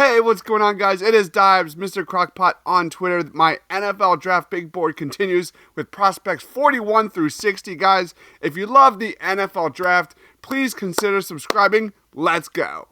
Hey, what's going on, guys? It is Dives, Mr. Crockpot on Twitter. My NFL Draft Big Board continues with prospects 41 through 60, guys. If you love the NFL Draft, please consider subscribing. Let's go.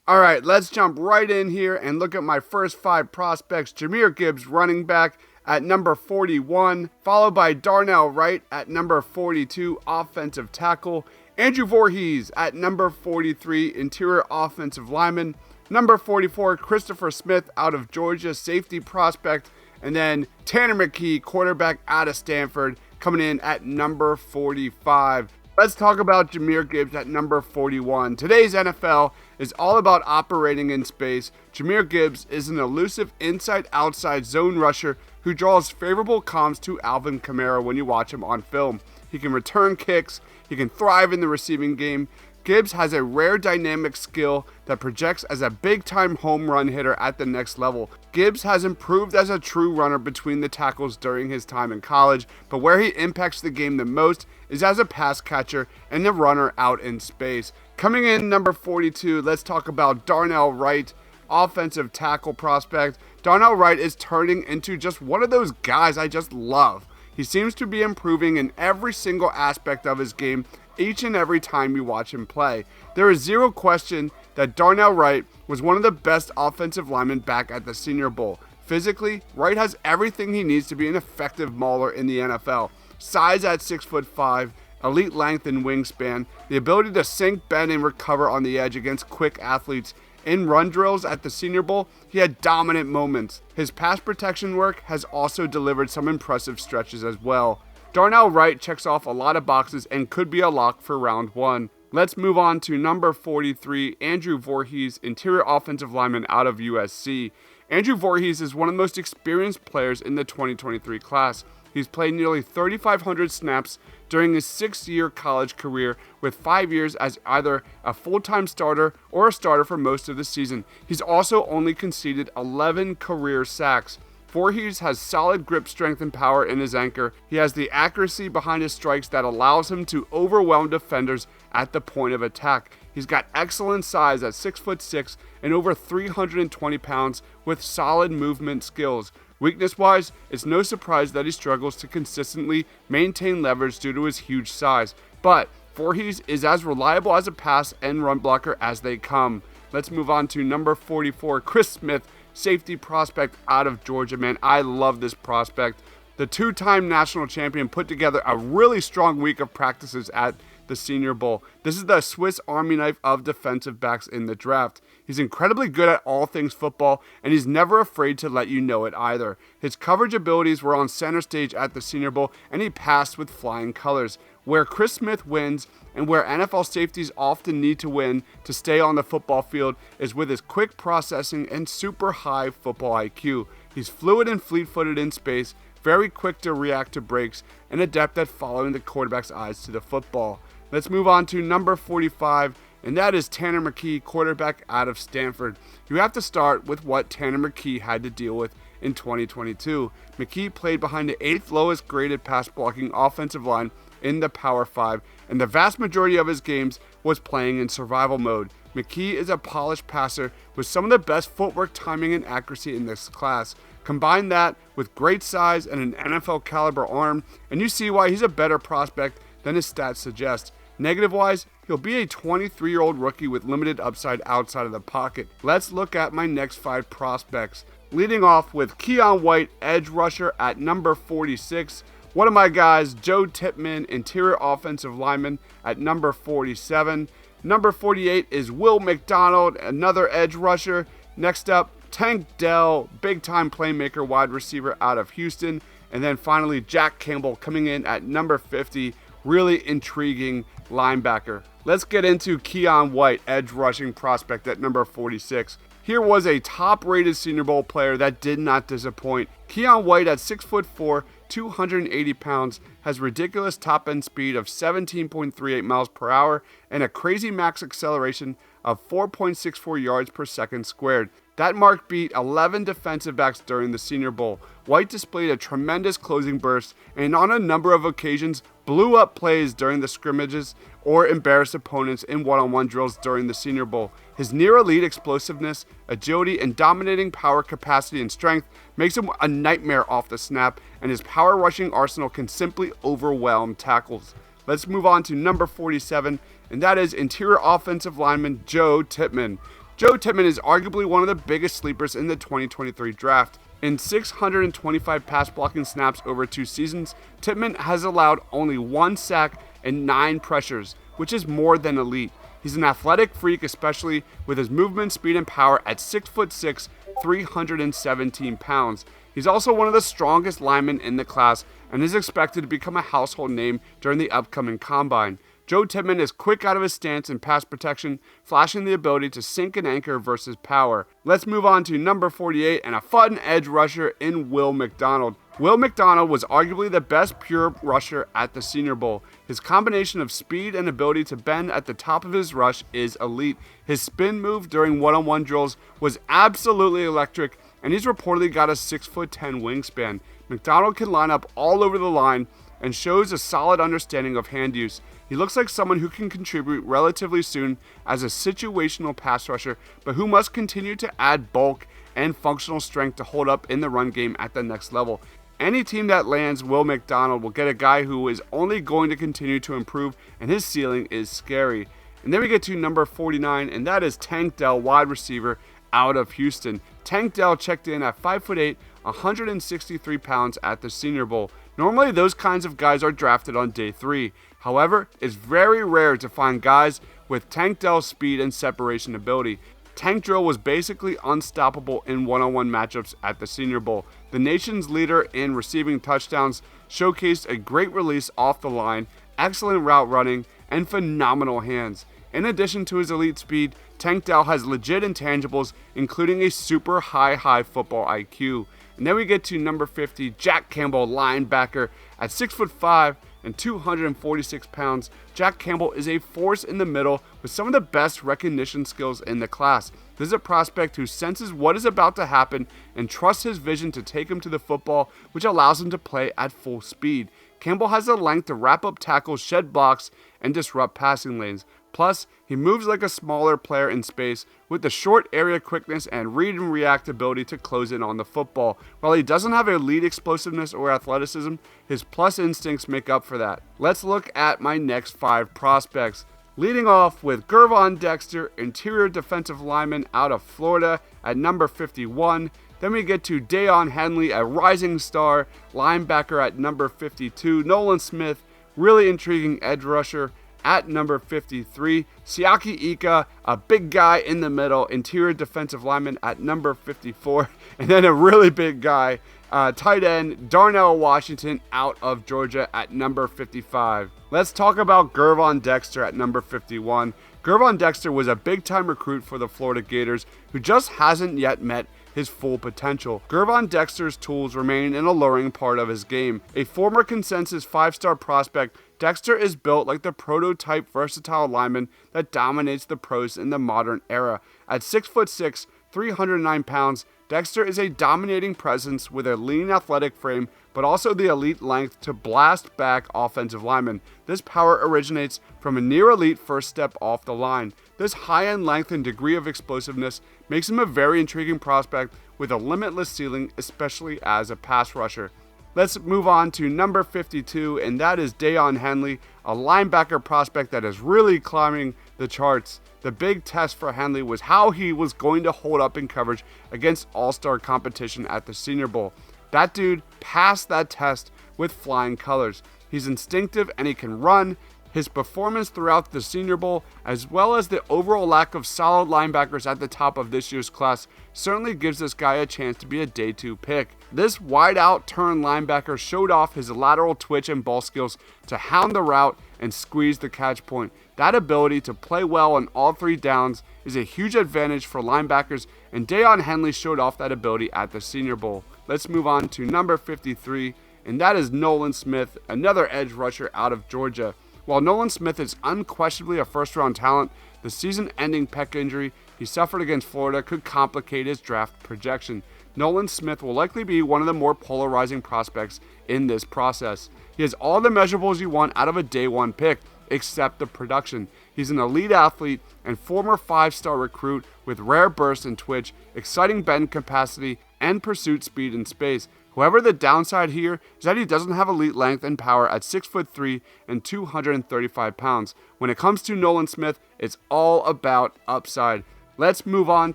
All right, let's jump right in here and look at my first 5 prospects. Jahmyr Gibbs, running back, at number 41, followed by Darnell Wright at number 42, offensive tackle. Andrew Voorhees at number 43, interior offensive lineman. Number 44, Christopher Smith out of Georgia, safety prospect. And then Tanner McKee, quarterback out of Stanford, coming in at number 45. Let's talk about Jahmyr Gibbs at number 41. Today's NFL is all about operating in space. Jahmyr Gibbs is an elusive inside-outside zone rusher who draws favorable comps to Alvin Kamara when you watch him on film. He can return kicks. He can thrive in the receiving game. Gibbs has a rare dynamic skill that projects as a big-time home run hitter at the next level. Gibbs has improved as a true runner between the tackles during his time in college, but where he impacts the game the most is as a pass catcher and the runner out in space. Coming in number 42, let's talk about Darnell Wright, offensive tackle prospect. Darnell Wright is turning into just one of those guys I just love. He seems to be improving in every single aspect of his game each and every time you watch him play. There is zero question that Darnell Wright was one of the best offensive linemen back at the Senior Bowl. Physically, Wright has everything he needs to be an effective mauler in the NFL. Size at 6'5", elite length and wingspan, the ability to sink, bend, and recover on the edge against quick athletes. In run drills at the Senior Bowl, he had dominant moments. His pass protection work has also delivered some impressive stretches as well. Darnell Wright checks off a lot of boxes and could be a lock for round 1. Let's move on to number 43, Andrew Voorhees, interior offensive lineman out of USC. Andrew Voorhees is one of the most experienced players in the 2023 class. He's played nearly 3,500 snaps during his 6-year college career, with 5 years as either a full-time starter or a starter for most of the season. He's also only conceded 11 career sacks. Voorhees has solid grip strength and power in his anchor. He has the accuracy behind his strikes that allows him to overwhelm defenders at the point of attack. He's got excellent size at 6'6" and over 320 pounds with solid movement skills. Weakness-wise, it's no surprise that he struggles to consistently maintain leverage due to his huge size. But Voorhees is as reliable as a pass and run blocker as they come. Let's move on to number 44, Chris Smith, safety prospect out of Georgia. Man, I love this prospect. The 2-time national champion put together a really strong week of practices at the Senior Bowl. This is the Swiss Army knife of defensive backs in the draft. He's incredibly good at all things football, and he's never afraid to let you know it either. His coverage abilities were on center stage at the Senior Bowl, and he passed with flying colors. Where Chris Smith wins, and where NFL safeties often need to win to stay on the football field, is with his quick processing and super high football IQ. He's fluid and fleet-footed in space, very quick to react to breaks, and adept at following the quarterback's eyes to the football. Let's move on to number 45, and that is Tanner McKee, quarterback out of Stanford. You have to start with what Tanner McKee had to deal with in 2022. McKee played behind the 8th lowest graded pass blocking offensive line in the Power 5, and the vast majority of his games was playing in survival mode. McKee is a polished passer with some of the best footwork, timing, and accuracy in this class. Combine that with great size and an NFL caliber arm, and you see why he's a better prospect than his stats suggest. Negative-wise, he'll be a 23-year-old rookie with limited upside outside of the pocket. Let's look at my next 5 prospects. Leading off with Keion White, edge rusher at number 46. One of my guys, Joe Tippmann, interior offensive lineman at number 47. Number 48 is Will McDonald, another edge rusher. Next up, Tank Dell, big-time playmaker wide receiver out of Houston. And then finally, Jack Campbell coming in at number 50. Really intriguing linebacker. Let's get into Keion White, edge rushing prospect at number 46. Here was a top-rated Senior Bowl player that did not disappoint. Keion White at 6'4", 280 pounds, has ridiculous top-end speed of 17.38 miles per hour and a crazy max acceleration of 4.64 yards per second squared. That mark beat 11 defensive backs during the Senior Bowl. White displayed a tremendous closing burst and on a number of occasions blew up plays during the scrimmages or embarrassed opponents in one-on-one drills during the Senior Bowl. His near-elite explosiveness, agility, and dominating power capacity and strength makes him a nightmare off the snap, and his power rushing arsenal can simply overwhelm tackles. Let's move on to number 47, and that is interior offensive lineman Joe Tippmann. Joe Tippmann is arguably one of the biggest sleepers in the 2023 draft. In 625 pass blocking snaps over 2 seasons, Tippmann has allowed only 1 sack and 9 pressures, which is more than elite. He's an athletic freak, especially with his movement, speed, and power at 6'6", 317 pounds. He's also one of the strongest linemen in the class and is expected to become a household name during the upcoming combine. Joe Tippmann is quick out of his stance and pass protection, flashing the ability to sink and anchor versus power. Let's move on to number 48 and a fun edge rusher in Will McDonald. Will McDonald was arguably the best pure rusher at the Senior Bowl. His combination of speed and ability to bend at the top of his rush is elite. His spin move during one-on-one drills was absolutely electric, and he's reportedly got a 6'10" wingspan. McDonald can line up all over the line and shows a solid understanding of hand use. He looks like someone who can contribute relatively soon as a situational pass rusher, but who must continue to add bulk and functional strength to hold up in the run game at the next level. Any team that lands Will McDonald will get a guy who is only going to continue to improve, and his ceiling is scary. And then we get to number 49, and that is Tank Dell, wide receiver out of Houston. Tank Dell checked in at 5'8", 163 pounds at the Senior Bowl. Normally, those kinds of guys are drafted on day 3. However, it's very rare to find guys with Tank Dell's speed and separation ability. Tank Drill was basically unstoppable in one-on-one matchups at the Senior Bowl. The nation's leader in receiving touchdowns showcased a great release off the line, excellent route running, and phenomenal hands. In addition to his elite speed, Tank Dell has legit intangibles, including a super high football IQ. And then we get to number 50, Jack Campbell, linebacker. At 6'5" and 246 pounds, Jack Campbell is a force in the middle with some of the best recognition skills in the class. This is a prospect who senses what is about to happen and trusts his vision to take him to the football, which allows him to play at full speed. Campbell has the length to wrap up tackles, shed blocks, and disrupt passing lanes. Plus, he moves like a smaller player in space with the short area quickness and read and react ability to close in on the football. While he doesn't have elite explosiveness or athleticism, his plus instincts make up for that. Let's look at my next 5 prospects. Leading off with Gervon Dexter, interior defensive lineman out of Florida at number 51. Then we get to Daiyan Henley, a rising star linebacker at number 52. Nolan Smith, really intriguing edge rusher at number 53. Siaki Ika, a big guy in the middle, interior defensive lineman at number 54. And then a really big guy, tight end Darnell Washington out of Georgia at number 55. Let's talk about Gervon Dexter at number 51. Gervon Dexter was a big-time recruit for the Florida Gators who just hasn't yet met his full potential. Gervon Dexter's tools remain an alluring part of his game. A former consensus 5-star prospect, Dexter is built like the prototype versatile lineman that dominates the pros in the modern era. At 6'6", 309 pounds, Dexter is a dominating presence with a lean athletic frame, but also the elite length to blast back offensive linemen. This power originates from a near-elite first step off the line. This high-end length and degree of explosiveness makes him a very intriguing prospect with a limitless ceiling, especially as a pass rusher. Let's move on to number 52, and that is Daiyan Henley, a linebacker prospect that is really climbing the charts. The big test for Henley was how he was going to hold up in coverage against all-star competition at the Senior Bowl. That dude passed that test with flying colors. He's instinctive and he can run. His performance throughout the Senior Bowl, as well as the overall lack of solid linebackers at the top of this year's class, certainly gives this guy a chance to be a day 2 pick. This wide-out turn linebacker showed off his lateral twitch and ball skills to hound the route and squeeze the catch point. That ability to play well on all 3 downs is a huge advantage for linebackers, and Daiyan Henley showed off that ability at the Senior Bowl. Let's move on to number 53, and that is Nolan Smith, another edge rusher out of Georgia. While Nolan Smith is unquestionably a first-round talent, the season-ending pec injury he suffered against Florida could complicate his draft projection. Nolan Smith will likely be one of the more polarizing prospects in this process. He has all the measurables you want out of a day one pick, except the production. He's an elite athlete and former 5-star recruit with rare burst and twitch, exciting bend capacity, and pursuit speed in space. However, the downside here is that he doesn't have elite length and power at 6'3" and 235 pounds. When it comes to Nolan Smith, it's all about upside. Let's move on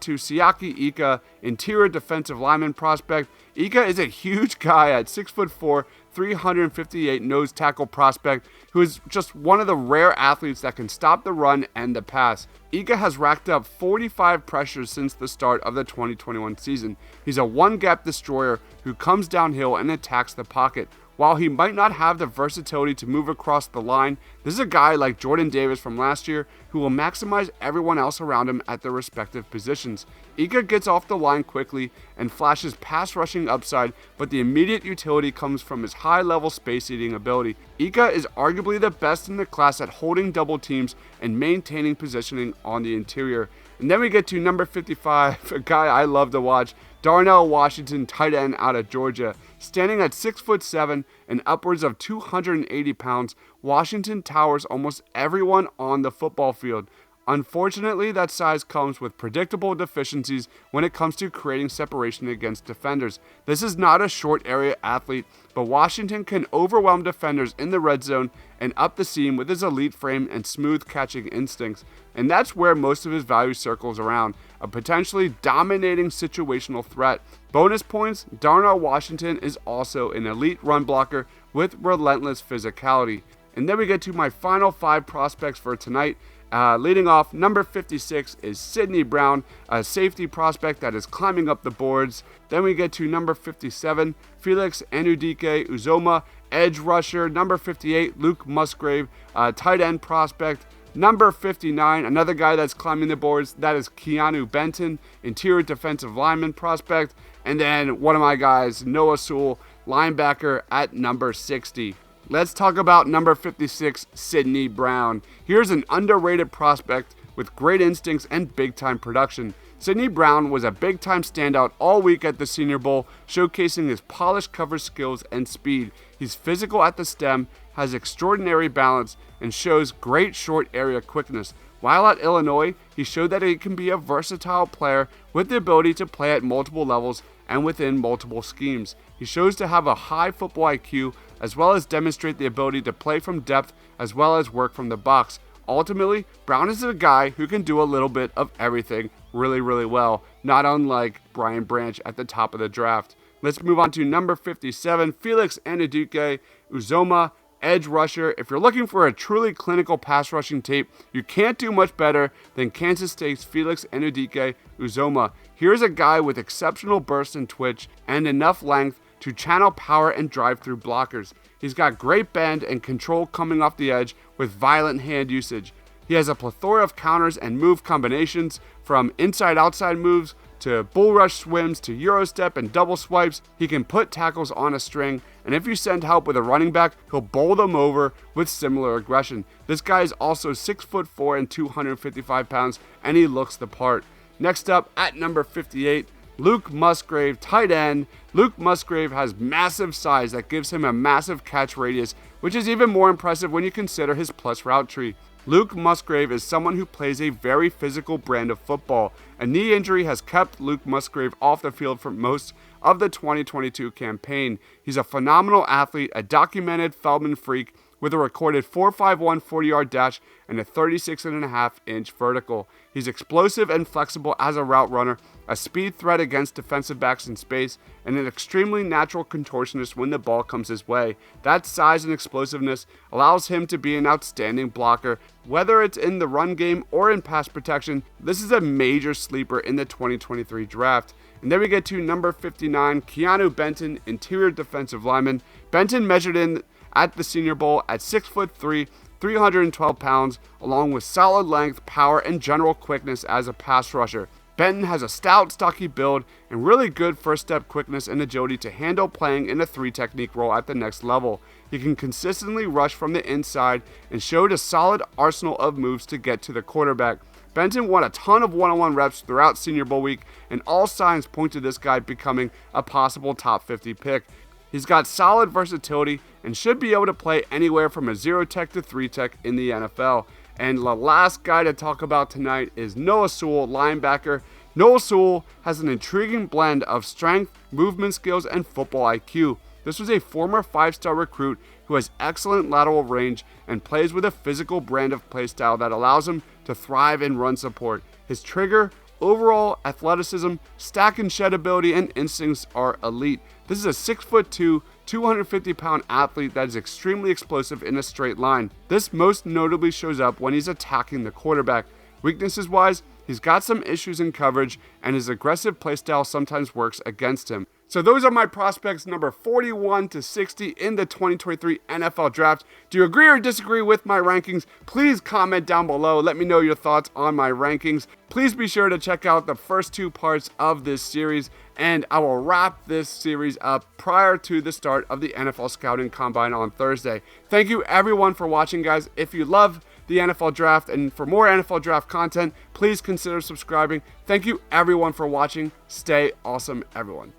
to Siaki Ika, interior defensive lineman prospect. Ika is a huge guy at 6'4", 358 nose tackle prospect who is just one of the rare athletes that can stop the run and the pass. Ika has racked up 45 pressures since the start of the 2021 season. He's a one-gap destroyer who comes downhill and attacks the pocket. While he might not have the versatility to move across the line, this is a guy like Jordan Davis from last year who will maximize everyone else around him at their respective positions. Ika gets off the line quickly and flashes pass rushing upside, but the immediate utility comes from his high-level space-eating ability. Ika is arguably the best in the class at holding double teams and maintaining positioning on the interior. And then we get to number 55, a guy I love to watch, Darnell Washington, tight end out of Georgia. Standing at 6'7" and upwards of 280 pounds, Washington towers almost everyone on the football field. Unfortunately, that size comes with predictable deficiencies when it comes to creating separation against defenders. This is not a short area athlete, but Washington can overwhelm defenders in the red zone and up the seam with his elite frame and smooth catching instincts. And that's where most of his value circles around, a potentially dominating situational threat. Bonus points, Darnell Washington is also an elite run blocker with relentless physicality. And then we get to my final 5 prospects for tonight. Leading off, number 56 is Sidney Brown, a safety prospect that is climbing up the boards. Then we get to number 57, Felix Anudike Uzoma, edge rusher. Number 58, Luke Musgrave, tight end prospect. Number 59, another guy that's climbing the boards, that is Keanu Benton, interior defensive lineman prospect. And then one of my guys, Noah Sewell, linebacker at number 60. Let's talk about number 56, Sidney Brown. Here's an underrated prospect with great instincts and big-time production. Sidney Brown was a big-time standout all week at the Senior Bowl, showcasing his polished cover skills and speed. He's physical at the stem, has extraordinary balance, and shows great short area quickness. While at Illinois, he showed that he can be a versatile player with the ability to play at multiple levels and within multiple schemes. He shows to have a high football IQ, as well as demonstrate the ability to play from depth as well as work from the box. Ultimately, Brown is a guy who can do a little bit of everything really well, not unlike Brian Branch at the top of the draft. Let's move on to number 57, Felix Anudike Uzoma, edge rusher. If you're looking for a truly clinical pass rushing tape, you can't do much better than Kansas State's Felix Anudike Uzoma. Here's a guy with exceptional burst and twitch and enough length to channel power and drive through blockers. He's got great bend and control coming off the edge with violent hand usage. He has a plethora of counters and move combinations, from inside-outside moves to bull rush swims to euro step and double swipes. He can put tackles on a string, and if you send help with a running back, he'll bowl them over with similar aggression. This guy is also 6'4" and 255 pounds, and he looks the part. Next up, at number 58, Luke Musgrave, tight end. Luke Musgrave has massive size that gives him a massive catch radius, which is even more impressive when you consider his plus route tree. Luke Musgrave is someone who plays a very physical brand of football. A knee injury has kept Luke Musgrave off the field for most of the 2022 campaign. He's a phenomenal athlete, a documented Feldman freak with a recorded 4.51 40-yard dash and a 36.5-inch vertical. He's explosive and flexible as a route runner, a speed threat against defensive backs in space, and an extremely natural contortionist when the ball comes his way. That size and explosiveness allows him to be an outstanding blocker. Whether it's in the run game or in pass protection, this is a major sleeper in the 2023 draft. And then we get to number 59, Keanu Benton, interior defensive lineman. Benton measured in at the Senior Bowl at 6'3", 312 pounds, along with solid length, power, and general quickness as a pass rusher. Benton has a stout, stocky build and really good first step quickness and agility to handle playing in a 3 technique role at the next level. He can consistently rush from the inside and showed a solid arsenal of moves to get to the quarterback. Benton won a ton of one-on-one reps throughout Senior Bowl week, and all signs point to this guy becoming a possible top 50 pick. He's got solid versatility and should be able to play anywhere from a 0-tech to 3-tech in the NFL. And the last guy to talk about tonight is Noah Sewell, linebacker. Noah Sewell has an intriguing blend of strength, movement skills, and football IQ. This was a former 5-star recruit who has excellent lateral range and plays with a physical brand of play style that allows him to thrive in run support. His trigger, overall athleticism, stack and shed ability, and instincts are elite. This is a 6'2", 250-pound athlete that is extremely explosive in a straight line. This most notably shows up when he's attacking the quarterback. Weaknesses-wise, he's got some issues in coverage, and his aggressive playstyle sometimes works against him. So those are my prospects number 41 to 60 in the 2023 NFL Draft. Do you agree or disagree with my rankings? Please comment down below. Let me know your thoughts on my rankings. Please be sure to check out the first 2 parts of this series, and I will wrap this series up prior to the start of the NFL Scouting Combine on Thursday. Thank you everyone for watching, guys. If you love the NFL Draft and for more NFL Draft content, please consider subscribing. Thank you everyone for watching. Stay awesome, everyone.